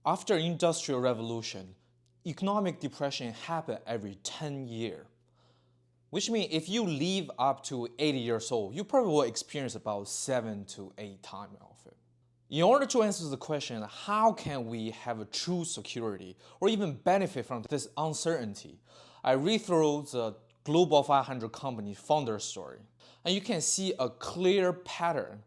After Industrial Revolution, economic depression happened every 10 years. Which means if you live up to 80 years old, you probably will experience about 7 to 8 times of it. In order to answer the question, how can we have a true security or even benefit from this uncertainty, I read through the Global 500 company founder story. And you can see a clear pattern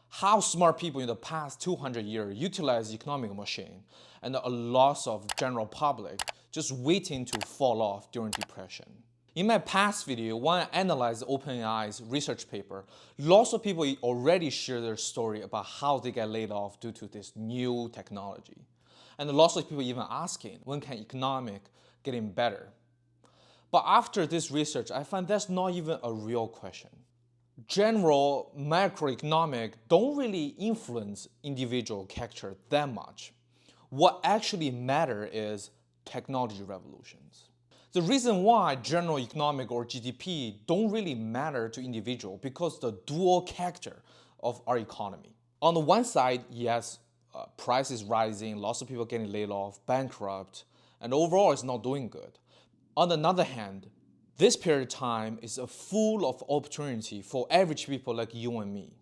how smart people in the past 200 years utilize economic machine and a loss of general public just waiting to fall off during depression. In my past video, when I analyzed OpenAI's research paper, lots of people already share their story about how they get laid off due to this new technology. And lots of people even asking, when can economic getting better? But after this research, I find that's not even a real question. General macroeconomic don't really influence individual character that much. What actually matters is technology revolutions. The reason why general economic or GDP don't really matter to individual because the dual character of our economy. On the one side, yes, price is rising, lots of people getting laid off, bankrupt, and overall it's not doing good. On the other hand, this period of time is full of opportunity for average people like you and me.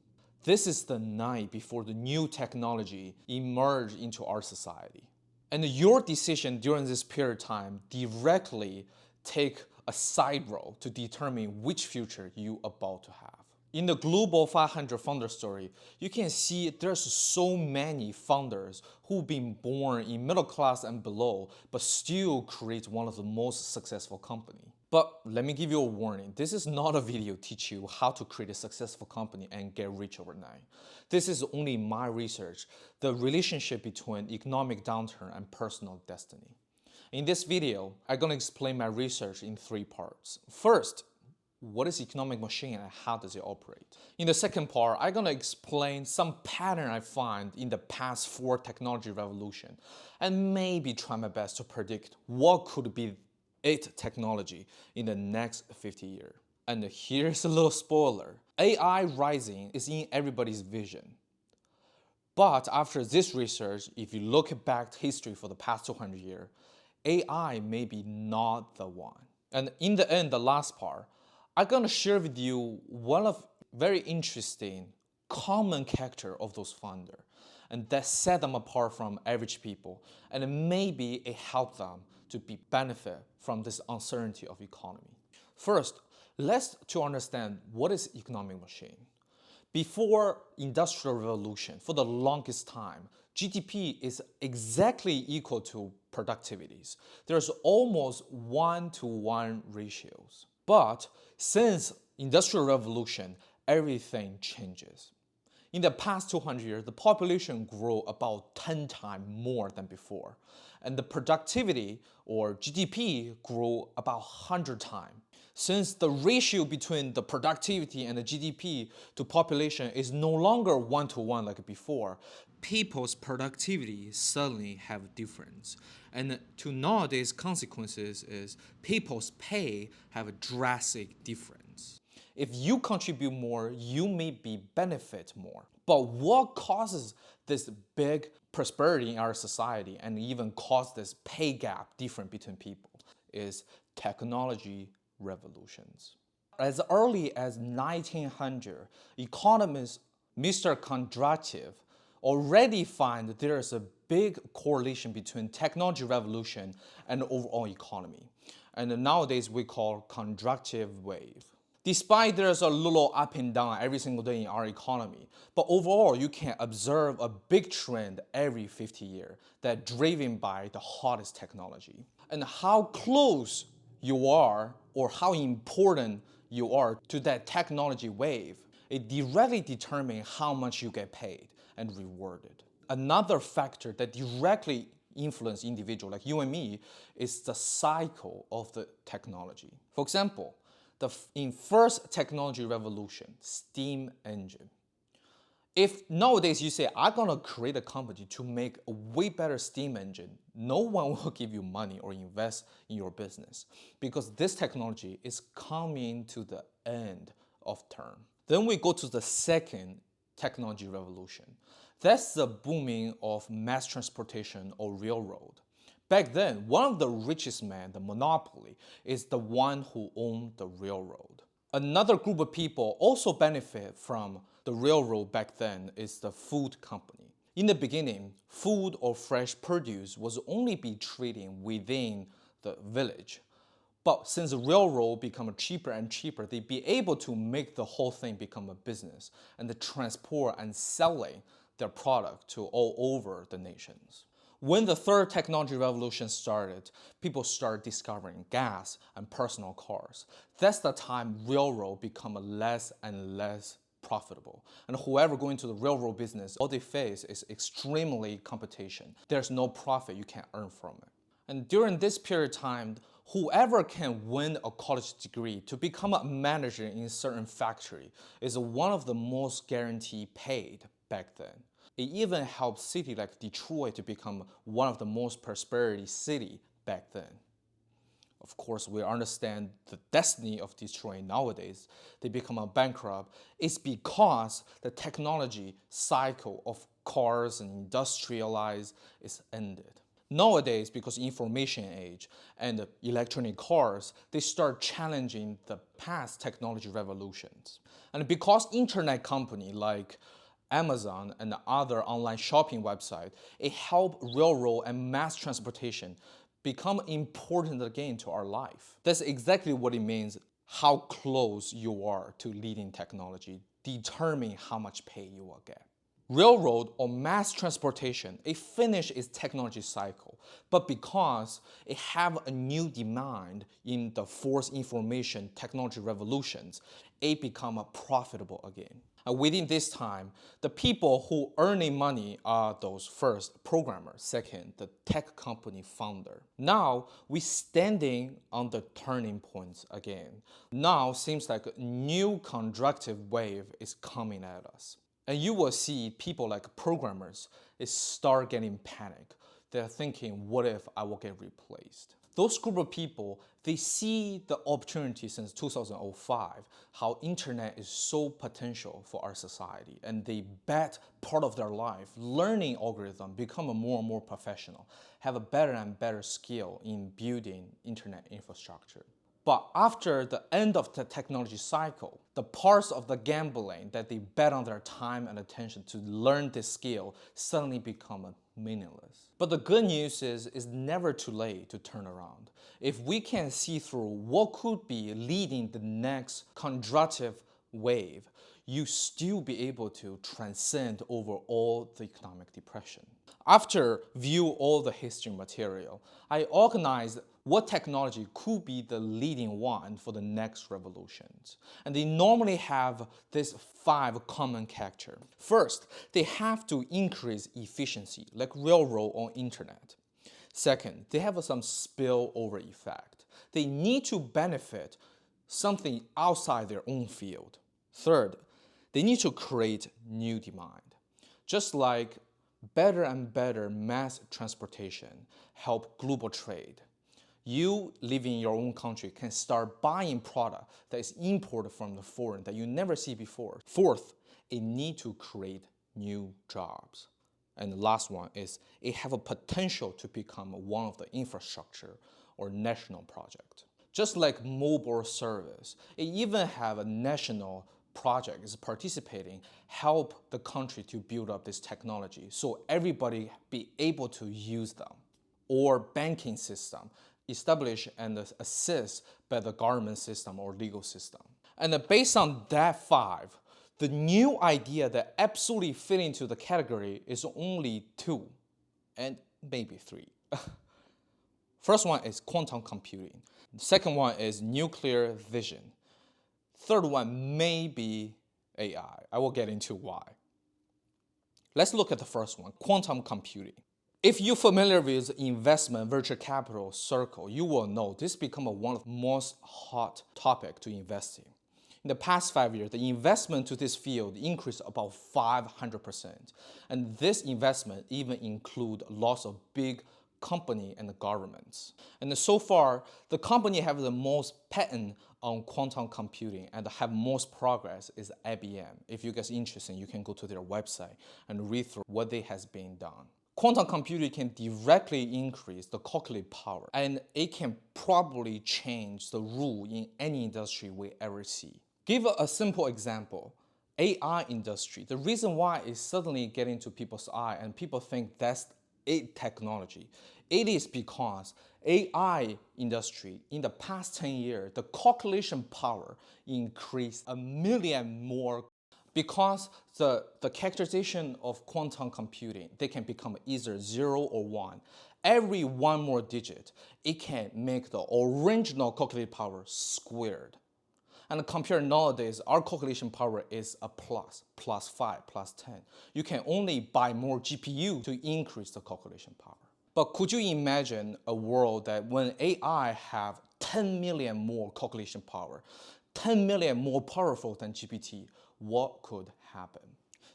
This is the night before the new technology emerge into our society. And your decision during this period of time directly take a side role to determine which future you about to have. In the Global 500 founder story, you can see there's so many founders who've been born in middle class and below, but still create one of the most successful company. But let me give you a warning. This is not a video teach you how to create a successful company and get rich overnight. This is only my research, the relationship between economic downturn and personal destiny. In this video, I'm going to explain my research in 3 parts. First, what is economic machine and how does it operate? In the second part, I'm going to explain some pattern I find in the past 4 technology revolution and maybe try my best to predict what could be it technology in the next 50 years. And here's a little spoiler. AI rising is in everybody's vision. But after this research, if you look back to history for the past 200 years, AI may be not the one. And in the end, the last part, I'm gonna share with you one of very interesting common character of those founders and that set them apart from average people and maybe it helped them to be benefit from this uncertainty of economy. First, let's to understand what is economic machine. Before Industrial Revolution, for the longest time, GDP is exactly equal to productivities. There's almost 1-to-1 ratios. But since Industrial Revolution, everything changes. In the past 200 years, the population grew about 10 times more than before. And the productivity, or GDP, grew about 100 times. Since the ratio between the productivity and the GDP to population is no longer 1-to-1 like before, people's productivity suddenly have a difference. And to nowadays consequences is people's pay have a drastic difference. If you contribute more, you may be benefit more. But what causes this big prosperity in our society and even cause this pay gap different between people is technology revolutions. As early as 1900, economist Mr. Kondratyev already find that there is a big correlation between technology revolution and the overall economy. And nowadays we call Kondratyev wave. Despite there's a little up and down every single day in our economy, but overall you can observe a big trend every 50 years that driven by the hottest technology. And how close you are or how important you are to that technology wave, it directly determines how much you get paid and rewarded. Another factor that directly influences individuals like you and me is the cycle of the technology. For example, in first technology revolution, steam engine. If nowadays you say, I'm gonna create a company to make a way better steam engine, no one will give you money or invest in your business because this technology is coming to the end of term. Then we go to the second technology revolution. That's the booming of mass transportation or railroad. Back then, one of the richest men, the monopoly, is the one who owned the railroad. Another group of people also benefit from the railroad back then is the food company. In the beginning, food or fresh produce was only be traded within the village. But since the railroad become cheaper and cheaper, they be able to make the whole thing become a business and the transport and selling their product to all over the nations. When the third technology revolution started, people started discovering gas and personal cars. That's the time railroad become less and less profitable. And whoever go into the railroad business, all they face is extremely competition. There's no profit you can earn from it. And during this period of time, whoever can win a college degree to become a manager in a certain factory is one of the most guaranteed paid back then. It even helped city like Detroit to become one of the most prosperity city back then. Of course, we understand the destiny of Detroit nowadays. They become a bankrupt. It's because the technology cycle of cars and industrialize is ended. Nowadays, because information age and electronic cars, they start challenging the past technology revolutions. And because internet company like Amazon and other online shopping websites, it helped railroad and mass transportation become important again to our life. That's exactly what it means, how close you are to leading technology, determine how much pay you will get. Railroad or mass transportation, it finished its technology cycle, but because it have a new demand in the fourth information technology revolutions, it become profitable again. And within this time, the people who earning money are those first programmers, second, the tech company founder. Now we standing on the turning points again. Now seems like a new constructive wave is coming at us. And you will see people like programmers is start getting panic. They're thinking, what if I will get replaced? Those group of people, they see the opportunity since 2005, how internet is so potential for our society. And they bet part of their life learning algorithm, become a more and more professional, have a better and better skill in building internet infrastructure. But after the end of the technology cycle, the parts of the gambling that they bet on their time and attention to learn this skill suddenly become meaningless. But the good news is, it's never too late to turn around. If we can see through what could be leading the next constructive wave, you still be able to transcend over all the economic depression. After view all the history material, I organized what technology could be the leading one for the next revolutions. And they normally have these 5 common characters. First, they have to increase efficiency, like railroad or internet. Second, they have some spillover effect. They need to benefit something outside their own field. Third, they need to create new demand. Just like better and better mass transportation help global trade, you living in your own country can start buying product that is imported from the foreign that you never see before. Fourth, it need to create new jobs. And the last one is it have a potential to become one of the infrastructure or national project. Just like mobile service, it even have a national project is participating, help the country to build up this technology so everybody be able to use them. Or banking system, established and assist by the government system or legal system. And based on that 5, the new idea that absolutely fit into the category is only 2, and maybe 3. First one is quantum computing. The second one is nuclear fission. Third one may be AI. I will get into why. Let's look at the first one, quantum computing. If you're familiar with investment venture capital circle, you will know this become one of the most hot topic to invest in. In the past 5 years, the investment to this field increased about 500%. And this investment even include lots of big company and the governments. And so far, the company have the most patent on quantum computing and have most progress is IBM. If you guys are interested, you can go to their website and read through what they has been done. Quantum computing can directly increase the calculated power, and it can probably change the rule in any industry we ever see. Give a simple example. AI industry, the reason why it's suddenly getting to people's eye and people think that's it technology, it is because AI industry in the past 10 years, the calculation power increased 1,000,000 more because the characterization of quantum computing, they can become either 0 or 1. Every one more digit, it can make the original calculated power squared. And compared nowadays, our calculation power is a plus 5, plus 10. You can only buy more GPU to increase the calculation power. But could you imagine a world that when AI have 10 million more calculation power, 10 million more powerful than GPT, what could happen?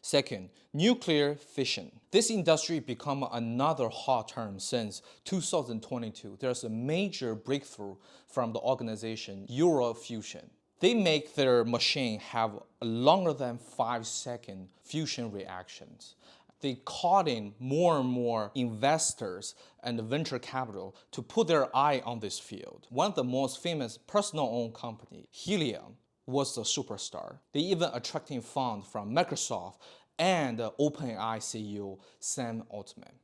Second, nuclear fission. This industry become another hot term since 2022. There's a major breakthrough from the organization Fission. They make their machine have longer than 5-second fusion reactions. They caught in more and more investors and venture capital to put their eye on this field. One of the most famous personal-owned company, Helium, was the superstar. They even attracting funds from Microsoft and OpenAI CEO Sam Altman.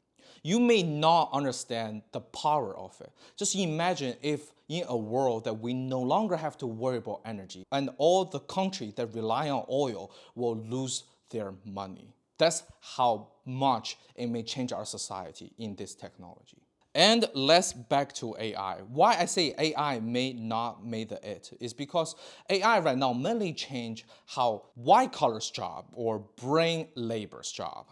You may not understand the power of it. Just imagine if in a world that we no longer have to worry about energy and all the countries that rely on oil will lose their money. That's how much it may change our society in this technology. And let's back to AI. Why I say AI may not make the it is because AI right now mainly change how white collar's job or brain labor's job.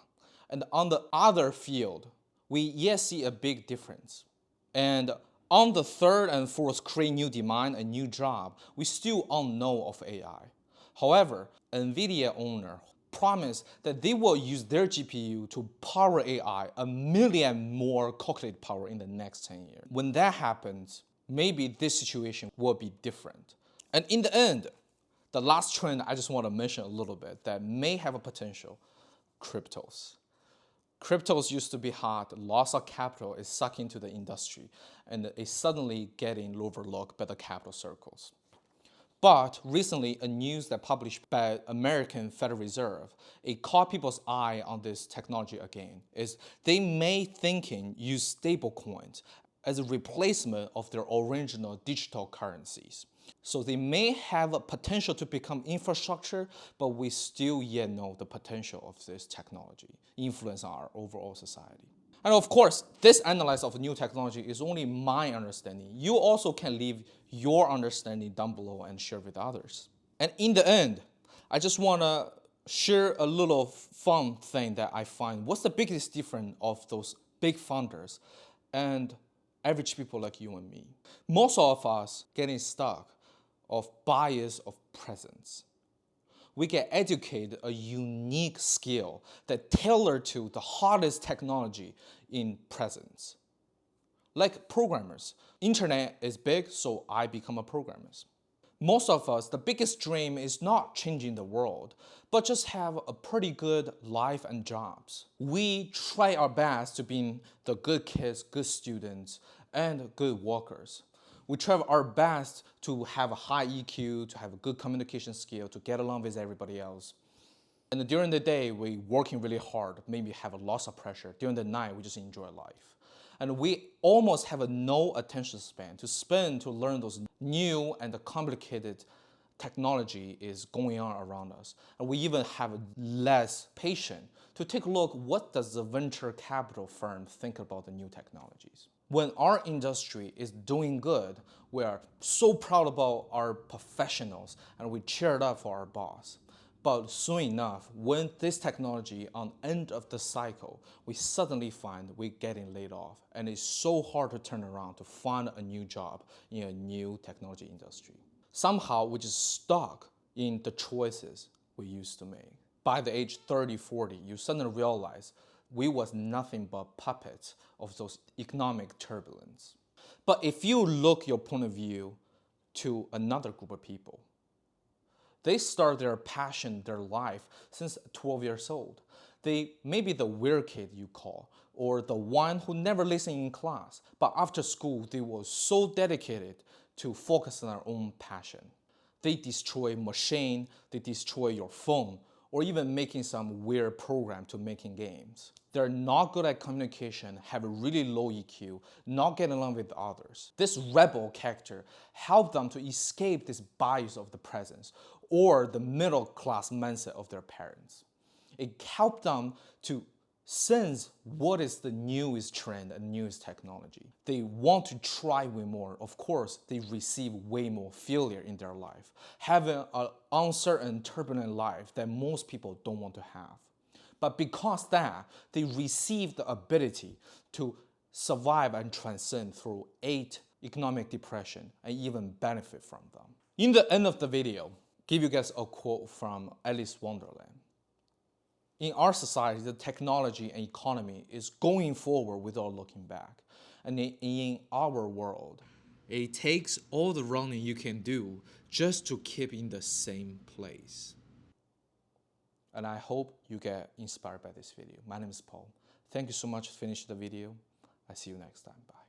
And on the other field, we yet see a big difference. And on the third and fourth create new demand and new job, we still don't know of AI. However, NVIDIA owner promised that they will use their GPU to power AI 1,000,000 more calculated power in the next 10 years. When that happens, maybe this situation will be different. And in the end, the last trend I just want to mention a little bit that may have a potential, cryptos. Cryptos used to be hot, loss of capital is sucking into the industry, and is suddenly getting overlooked by the capital circles. But recently, a news that published by American Federal Reserve, it caught people's eye on this technology again, is they may thinking use stablecoins as a replacement of their original digital currencies. So they may have a potential to become infrastructure, but we still yet know the potential of this technology influence our overall society. And of course, this analysis of new technology is only my understanding. You also can leave your understanding down below and share with others. And in the end, I just want to share a little fun thing that I find. What's the biggest difference of those big founders and average people like you and me? Most of us getting stuck of bias of presence. We get educated a unique skill that tailored to the hottest technology in presence. Like programmers. Internet is big, so I become a programmer. Most of us, the biggest dream is not changing the world, but just have a pretty good life and jobs. We try our best to be the good kids, good students, and good workers. We try our best to have a high EQ, to have a good communication skill, to get along with everybody else. And during the day, we working really hard, maybe have a lots of pressure. During the night, we just enjoy life. And we almost have no attention span to spend to learn those new and complicated technology is going on around us. And we even have less patience to take a look what does the venture capital firm think about the new technologies. When our industry is doing good, we are so proud about our professionals and we cheer it up for our boss. But soon enough, when this technology on end of the cycle, we suddenly find we're getting laid off. And it's so hard to turn around to find a new job in a new technology industry. Somehow we're just stuck in the choices we used to make. By the age 30, 40, you suddenly realize we was nothing but puppets of those economic turbulence. But if you look your point of view to another group of people, they start their passion, their life since 12 years old. They may be the weird kid you call, or the one who never listened in class, but after school they were so dedicated to focus on their own passion. They destroy machine, they destroy your phone, or even making some weird program to making games. They're not good at communication, have a really low EQ, not getting along with others. This rebel character helped them to escape this bias of the presence or the middle class mindset of their parents. It helped them to sense what is the newest trend and newest technology. They want to try way more. Of course, they receive way more failure in their life, having an uncertain, turbulent life that most people don't want to have. But because that, they receive the ability to survive and transcend through 8 economic depression and even benefit from them. In the end of the video, give you guys a quote from Alice Wonderland. In our society, the technology and economy is going forward without looking back. And in our world, it takes all the running you can do just to keep in the same place. And I hope you get inspired by this video. My name is Paul. Thank you so much for finishing the video. I see you next time. Bye.